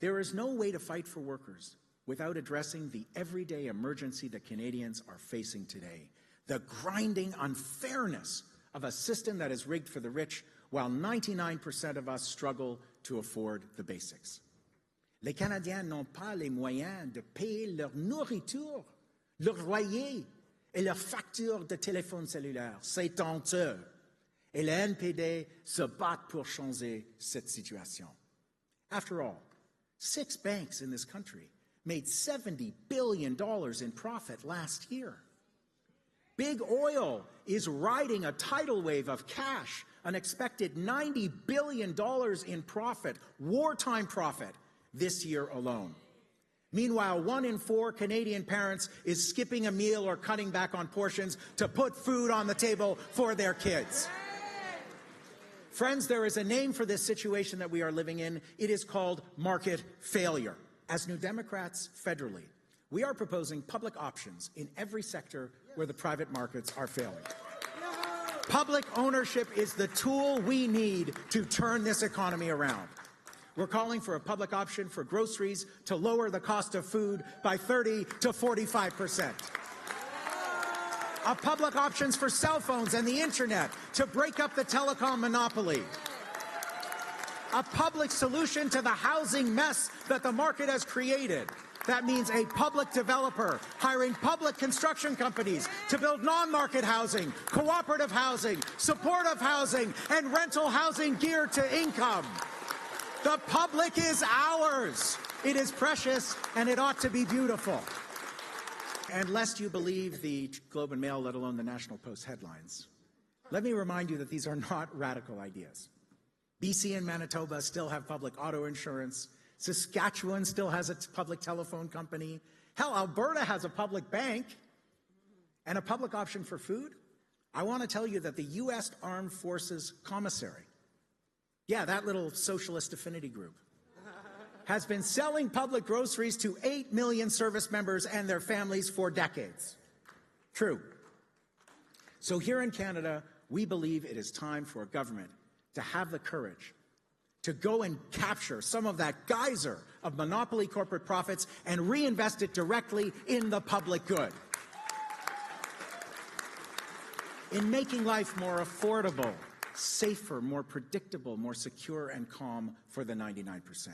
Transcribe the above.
There is no way to fight for workers without addressing the everyday emergency that Canadians are facing today. The grinding unfairness of a system that is rigged for the rich, while 99% of us struggle to afford the basics. Les Canadiens n'ont pas les moyens de payer leur nourriture, leur loyer et leurs factures de téléphone cellulaire. C'est honteux. Et le NPD se battent pour changer cette situation. After all, 6 banks in this country made $70 billion in profit last year. Big Oil is riding a tidal wave of cash, an expected $90 billion in profit, wartime profit, this year alone. Meanwhile, 1 in 4 Canadian parents is skipping a meal or cutting back on portions to put food on the table for their kids. Friends, there is a name for this situation that we are living in. It is called market failure. As New Democrats federally, we are proposing public options in every sector where the private markets are failing. Public ownership is the tool we need to turn this economy around. We're calling for a public option for groceries to lower the cost of food by 30 to 45%. A public options for cell phones and the internet to break up the telecom monopoly. A public solution to the housing mess that the market has created. That means a public developer hiring public construction companies to build non-market housing, cooperative housing, supportive housing, and rental housing geared to income. The public is ours. It is precious, and it ought to be beautiful. And lest you believe the Globe and Mail, let alone the National Post headlines, let me remind you that these are not radical ideas. BC and Manitoba still have public auto insurance. Saskatchewan still has a public telephone company. Hell, Alberta has a public bank and a public option for food. I want to tell you that the U.S. Armed Forces Commissary, yeah, that little socialist affinity group, has been selling public groceries to 8 million service members and their families for decades. True. So here in Canada, we believe it is time for a government to have the courage to go and capture some of that geyser of monopoly corporate profits and reinvest it directly in the public good. In making life more affordable, safer, more predictable, more secure and calm for the 99%.